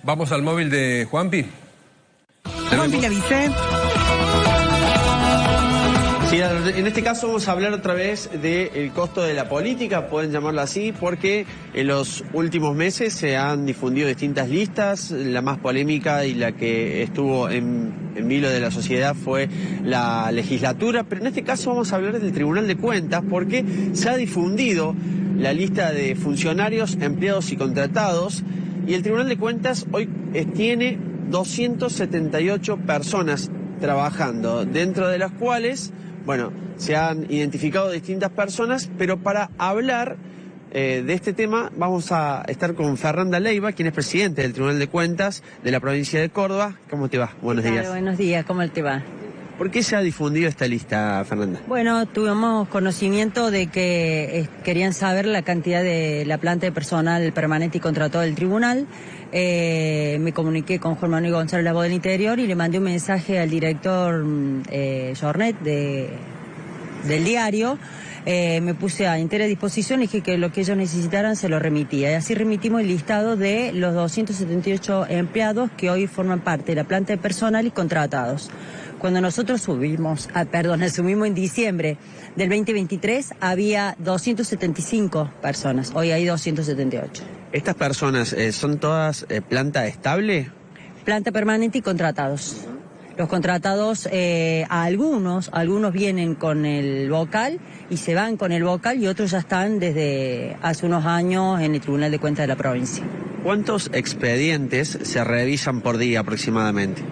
Vamos al móvil de Juanpi. Juanpi, le avisé. Sí, en este caso vamos a hablar otra vez del costo de la política, pueden llamarlo así, porque en los últimos meses se han difundido distintas listas. La más polémica y la que estuvo en vilo de la sociedad fue la legislatura, pero en este caso vamos a hablar del Tribunal de Cuentas, porque se ha difundido la lista de funcionarios, empleados y contratados, y el Tribunal de Cuentas hoy tiene 278 personas trabajando, dentro de las cuales, bueno, se han identificado distintas personas, pero para hablar de este tema vamos a estar con Fernanda Leiva, quien es presidente del Tribunal de Cuentas de la provincia de Córdoba. ¿Cómo te va? Buenos días. Buenos días, ¿cómo te va? ¿Por qué se ha difundido esta lista, Fernanda? Bueno, tuvimos conocimiento de que querían saber la cantidad de la planta de personal permanente y contratado del tribunal. Me comuniqué con Juan Manuel González, la voz del interior, y le mandé un mensaje al director Jornet del diario. Me puse a entera disposición y dije que lo que ellos necesitaran se lo remitía. Y así remitimos el listado de los 278 empleados que hoy forman parte de la planta de personal y contratados. Cuando nosotros asumimos en diciembre del 2023, había 275 personas. Hoy hay 278. ¿Estas personas son todas planta estable? Planta permanente y contratados. Los contratados, algunos vienen con el vocal y se van con el vocal, y otros ya están desde hace unos años en el Tribunal de Cuentas de la provincia. ¿Cuántos expedientes se revisan por día aproximadamente?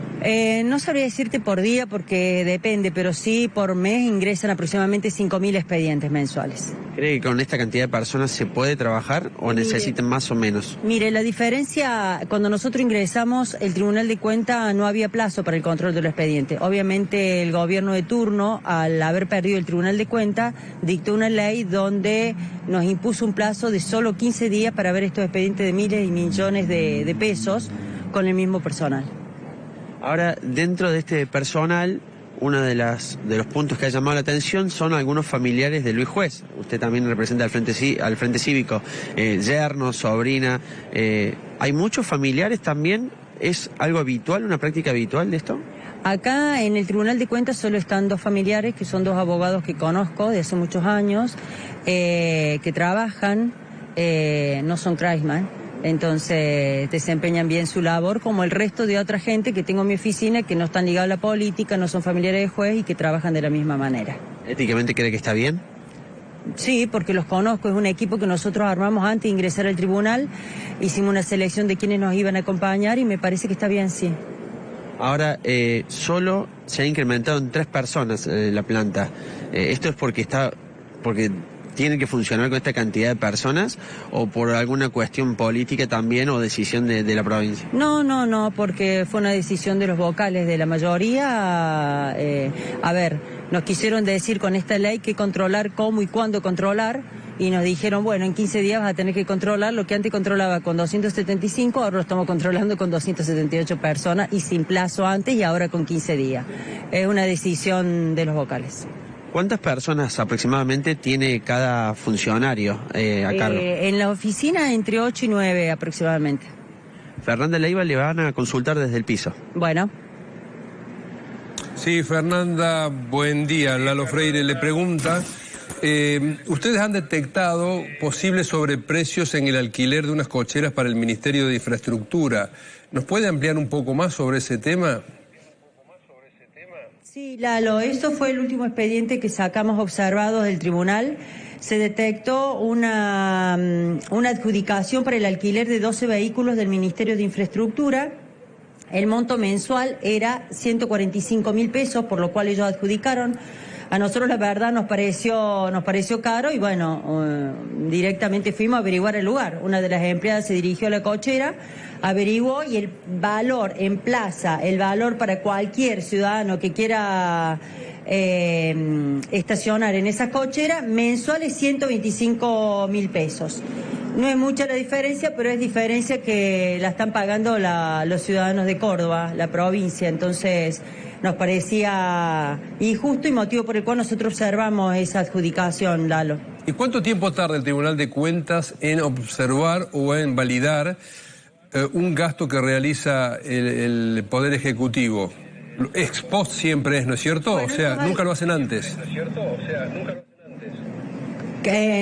No sabría decirte por día porque depende, pero sí por mes ingresan aproximadamente 5.000 expedientes mensuales. ¿Cree que con esta cantidad de personas se puede trabajar o necesitan más o menos? Mire, la diferencia, cuando nosotros ingresamos, el Tribunal de Cuentas no había plazo para el control de los expedientes. Obviamente el gobierno de turno, al haber perdido el Tribunal de Cuentas, dictó una ley donde nos impuso un plazo de solo 15 días para ver estos expedientes de miles y millones de pesos con el mismo personal. Ahora, dentro de este personal, uno de los puntos que ha llamado la atención son algunos familiares de Luis Juez. Usted también representa al Frente Cívico, yerno, sobrina. ¿Hay muchos familiares también? ¿Es algo habitual, una práctica habitual de esto? Acá en el Tribunal de Cuentas solo están dos familiares, que son dos abogados que conozco de hace muchos años, que trabajan, no son Kreisman. Entonces desempeñan bien su labor, como el resto de otra gente que tengo en mi oficina, que no están ligados a la política, no son familiares de juez y que trabajan de la misma manera. ¿Éticamente cree que está bien? Sí, porque los conozco, es un equipo que nosotros armamos antes de ingresar al tribunal, hicimos una selección de quienes nos iban a acompañar y me parece que está bien, sí. Ahora, solo se ha incrementado en 3 personas la planta. ¿Esto es porque tiene que funcionar con esta cantidad de personas o por alguna cuestión política también o decisión de la provincia? No, porque fue una decisión de los vocales de la mayoría. A ver, nos quisieron decir con esta ley que controlar cómo y cuándo controlar, y nos dijeron, bueno, en 15 días vas a tener que controlar lo que antes controlaba con 275, ahora lo estamos controlando con 278 personas y sin plazo antes y ahora con 15 días. Es una decisión de los vocales. ¿Cuántas personas aproximadamente tiene cada funcionario a cargo? En la oficina entre 8 y 9 aproximadamente. Fernanda Leiva le van a consultar desde el piso. Bueno. Sí, Fernanda, buen día. Lalo Freire le pregunta, ustedes han detectado posibles sobreprecios en el alquiler de unas cocheras para el Ministerio de Infraestructura. ¿Nos puede ampliar un poco más sobre ese tema? Sí, Lalo, eso fue el último expediente que sacamos observados del tribunal. Se detectó una adjudicación para el alquiler de 12 vehículos del Ministerio de Infraestructura. El monto mensual era 145.000 pesos, por lo cual ellos adjudicaron. A nosotros la verdad nos pareció caro y bueno, directamente fuimos a averiguar el lugar. Una de las empleadas se dirigió a la cochera, averiguó y el valor en plaza, el valor para cualquier ciudadano que quiera estacionar en esa cochera, mensual es 125.000 pesos. No es mucha la diferencia, pero es diferencia que la están pagando los ciudadanos de Córdoba, la provincia. Entonces nos parecía injusto y motivo por el cual nosotros observamos esa adjudicación, Lalo. ¿Y cuánto tiempo tarda el Tribunal de Cuentas en observar o en validar un gasto que realiza el Poder Ejecutivo, ex post siempre es, ¿no es cierto? Bueno, o sea, nunca lo hacen antes.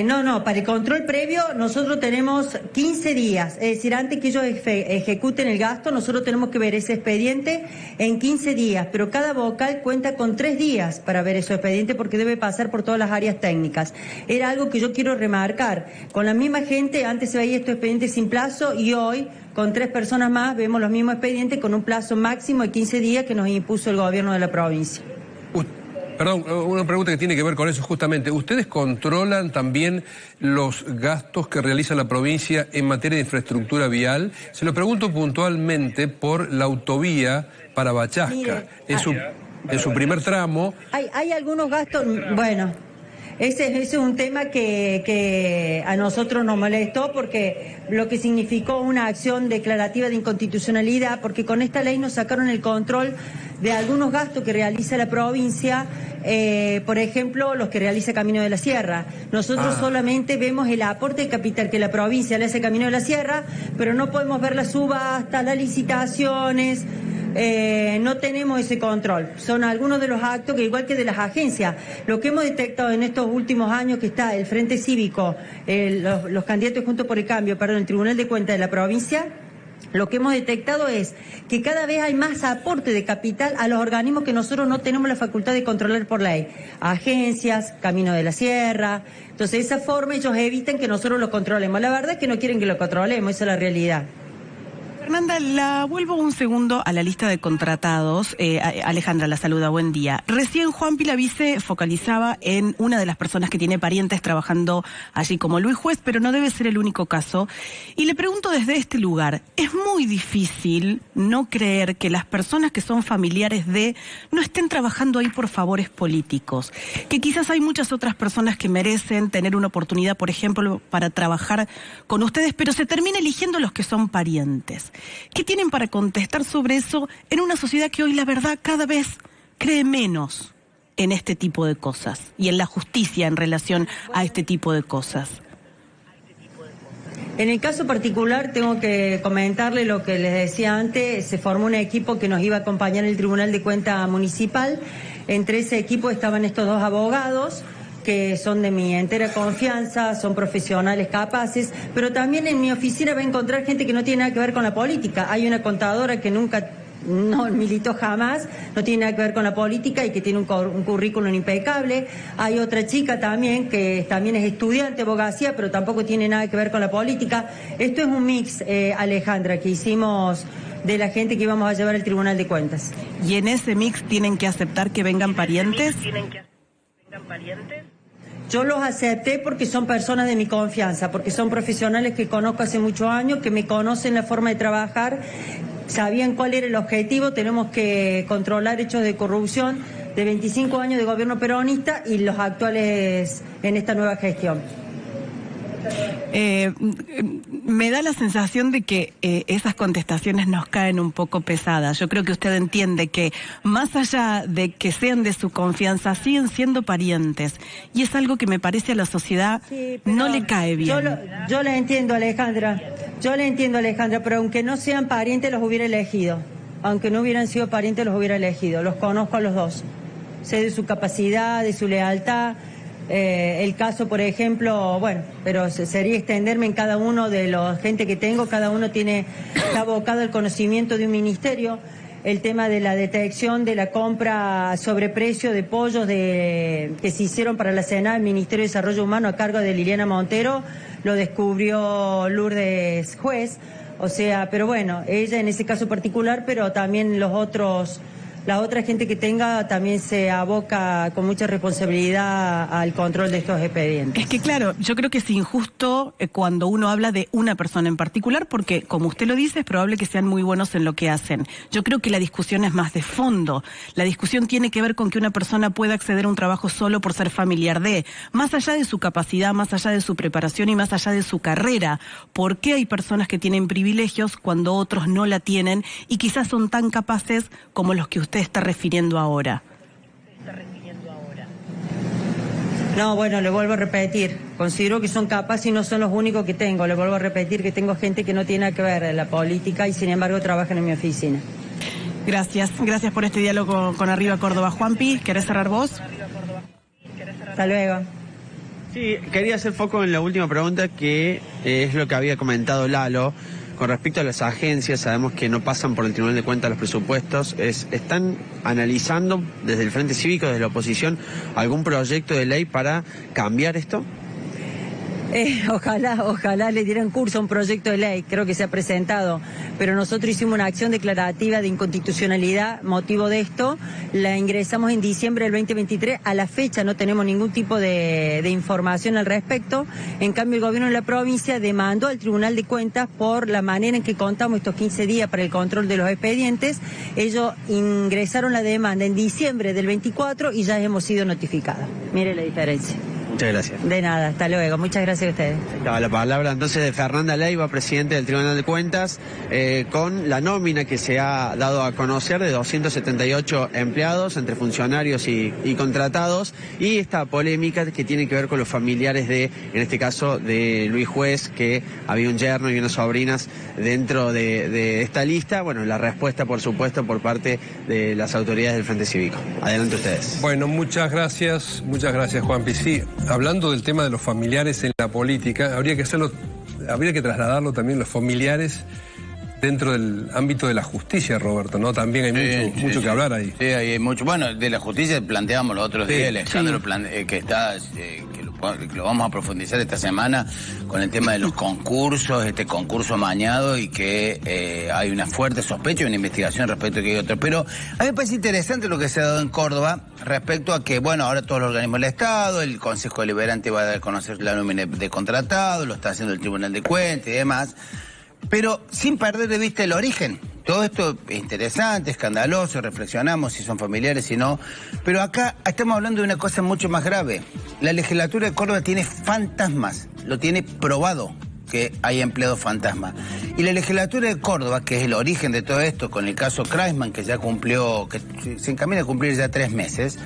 No, para el control previo nosotros tenemos 15 días, es decir, antes que ellos ejecuten el gasto, nosotros tenemos que ver ese expediente en 15 días, pero cada vocal cuenta con 3 días para ver ese expediente porque debe pasar por todas las áreas técnicas. Era algo que yo quiero remarcar, con la misma gente antes se veía estos expedientes sin plazo y hoy con 3 personas más vemos los mismos expedientes con un plazo máximo de 15 días que nos impuso el gobierno de la provincia. Perdón, una pregunta que tiene que ver con eso justamente. ¿Ustedes controlan también los gastos que realiza la provincia en materia de infraestructura vial? Se lo pregunto puntualmente por la autovía para Bachasca. Mire, en su primer tramo. Hay algunos gastos, bueno, ese es un tema que a nosotros nos molestó porque lo que significó una acción declarativa de inconstitucionalidad, porque con esta ley nos sacaron el control de algunos gastos que realiza la provincia, por ejemplo, los que realiza Camino de la Sierra. Nosotros solamente vemos el aporte de capital que la provincia le hace a Camino de la Sierra, pero no podemos ver las subastas, las licitaciones. No tenemos ese control. Son algunos de los actos que, igual que de las agencias, lo que hemos detectado en estos últimos años que está el Frente Cívico, los candidatos Juntos por el Cambio, el Tribunal de Cuentas de la provincia, lo que hemos detectado es que cada vez hay más aporte de capital a los organismos que nosotros no tenemos la facultad de controlar por ley. Agencias, Camino de la Sierra. Entonces, de esa forma ellos evitan que nosotros lo controlemos. La verdad es que no quieren que lo controlemos, esa es la realidad. Fernanda, la vuelvo un segundo a la lista de contratados. Alejandra la saluda, buen día. Recién Juan Pilavice focalizaba en una de las personas que tiene parientes trabajando allí como Luis Juez, pero no debe ser el único caso. Y le pregunto desde este lugar, es muy difícil no creer que las personas que son familiares de no estén trabajando ahí por favores políticos, que quizás hay muchas otras personas que merecen tener una oportunidad, por ejemplo, para trabajar con ustedes, pero se termina eligiendo los que son parientes. ¿Qué tienen para contestar sobre eso en una sociedad que hoy, la verdad, cada vez cree menos en este tipo de cosas y en la justicia en relación a este tipo de cosas? En el caso particular tengo que comentarle lo que les decía antes, se formó un equipo que nos iba a acompañar en el Tribunal de Cuentas Municipal. Entre ese equipo estaban estos 2 abogados, que son de mi entera confianza, son profesionales capaces, pero también en mi oficina va a encontrar gente que no tiene nada que ver con la política. Hay una contadora que nunca no militó jamás, no tiene nada que ver con la política y que tiene un currículum impecable. Hay otra chica también que también es estudiante de abogacía, pero tampoco tiene nada que ver con la política. Esto es un mix, Alejandra, que hicimos de la gente que íbamos a llevar al Tribunal de Cuentas. ¿Y en ese mix tienen que aceptar que vengan parientes? Yo los acepté porque son personas de mi confianza, porque son profesionales que conozco hace muchos años, que me conocen la forma de trabajar, sabían cuál era el objetivo. Tenemos que controlar hechos de corrupción de 25 años de gobierno peronista y los actuales en esta nueva gestión. Me da la sensación de que esas contestaciones nos caen un poco pesadas. Yo creo que usted entiende que más allá de que sean de su confianza, siguen siendo parientes. Y es algo que me parece a la sociedad no le cae bien. Yo la entiendo, Alejandra. Pero aunque no sean parientes los hubiera elegido. Aunque no hubieran sido parientes los hubiera elegido. Los conozco a los 2. Sé de su capacidad, de su lealtad. El caso, por ejemplo, bueno, pero sería extenderme en cada uno de los gente que tengo, cada uno está abocado al conocimiento de un ministerio. El tema de la detección de la compra sobreprecio de pollos que se hicieron para la cena, el Ministerio de Desarrollo Humano a cargo de Liliana Montero, lo descubrió Lourdes Juez. O sea, pero bueno, ella en ese caso particular, pero también la otra gente que tenga también se aboca con mucha responsabilidad al control de estos expedientes. Es que claro, yo creo que es injusto cuando uno habla de una persona en particular, porque como usted lo dice, es probable que sean muy buenos en lo que hacen. Yo creo que la discusión es más de fondo. La discusión tiene que ver con que una persona pueda acceder a un trabajo solo por ser familiar de, más allá de su capacidad, más allá de su preparación y más allá de su carrera. ¿Por qué hay personas que tienen privilegios cuando otros no la tienen y quizás son tan capaces como los que usted está refiriendo ahora? No, bueno, le vuelvo a repetir. Considero que son capaces y no son los únicos que tengo. Le vuelvo a repetir que tengo gente que no tiene nada que ver en la política y sin embargo trabajan en mi oficina. Gracias por este diálogo con Arriba Córdoba. Juanpi, ¿querés cerrar vos? Hasta luego. Sí, quería hacer foco en la última pregunta, que es lo que había comentado Lalo. Con respecto a las agencias, sabemos que no pasan por el Tribunal de Cuentas los presupuestos. ¿Están analizando desde el Frente Cívico, desde la oposición, algún proyecto de ley para cambiar esto? Ojalá le dieran curso a un proyecto de ley, creo que se ha presentado, pero nosotros hicimos una acción declarativa de inconstitucionalidad, motivo de esto, la ingresamos en diciembre del 2023, a la fecha no tenemos ningún tipo de información al respecto, en cambio el gobierno de la provincia demandó al Tribunal de Cuentas por la manera en que contamos estos 15 días para el control de los expedientes, ellos ingresaron la demanda en diciembre del 24 y ya hemos sido notificados, mire la diferencia. Muchas gracias. De nada, hasta luego. Muchas gracias a ustedes. La palabra entonces de Fernanda Leiva, presidente del Tribunal de Cuentas, con la nómina que se ha dado a conocer de 278 empleados entre funcionarios y contratados, y esta polémica que tiene que ver con los familiares de, en este caso, de Luis Juez, que había un yerno y unas sobrinas dentro de esta lista. Bueno, la respuesta, por supuesto, por parte de las autoridades del Frente Cívico. Adelante ustedes. Bueno, muchas gracias, Juanpi. Sí, hablando del tema de los familiares en la política, habría que trasladarlo también los familiares dentro del ámbito de la justicia, Roberto, ¿no? También hay mucho que hablar ahí. Sí, hay mucho. Bueno, de la justicia planteamos los otros días, el escándalo que está, que lo vamos a profundizar esta semana con el tema de los concursos, este concurso amañado, y que hay una fuerte sospecha y una investigación respecto a que hay otro. Pero a mí me parece interesante lo que se ha dado en Córdoba respecto a que, bueno, ahora todos los organismos del Estado, el Consejo Deliberante va a dar a conocer la nómina de contratados, lo está haciendo el Tribunal de Cuentas y demás, pero sin perder de vista el origen. Todo esto es interesante, escandaloso, reflexionamos si son familiares, si no, pero acá estamos hablando de una cosa mucho más grave. La legislatura de Córdoba tiene fantasmas, lo tiene probado que hay empleados fantasmas. Y la legislatura de Córdoba, que es el origen de todo esto, con el caso Kreisman, que ya cumplió, que se encamina a cumplir ya 3 meses,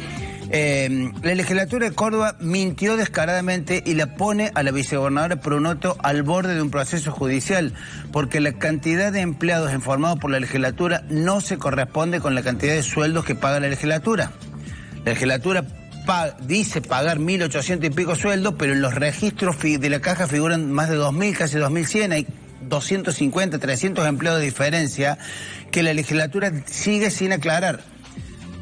la legislatura de Córdoba mintió descaradamente y la pone a la vicegobernadora Prunoto al borde de un proceso judicial, porque la cantidad de empleados informados por la legislatura no se corresponde con la cantidad de sueldos que paga la legislatura. La legislatura dice pagar 1.800 y pico sueldos, pero en los registros de la caja figuran más de 2.000, casi 2.100, hay 250, 300 empleados de diferencia que la legislatura sigue sin aclarar.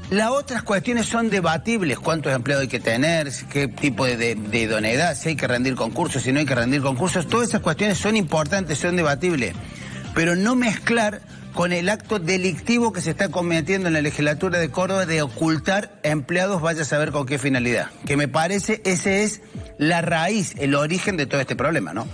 Las otras cuestiones son debatibles: cuántos empleados hay que tener, qué tipo de idoneidad, si hay que rendir concursos, si no hay que rendir concursos. Todas esas cuestiones son importantes, son debatibles, pero no mezclar con el acto delictivo que se está cometiendo en la legislatura de Córdoba de ocultar empleados, vaya a saber con qué finalidad. Que me parece ese es la raíz, el origen de todo este problema, ¿no?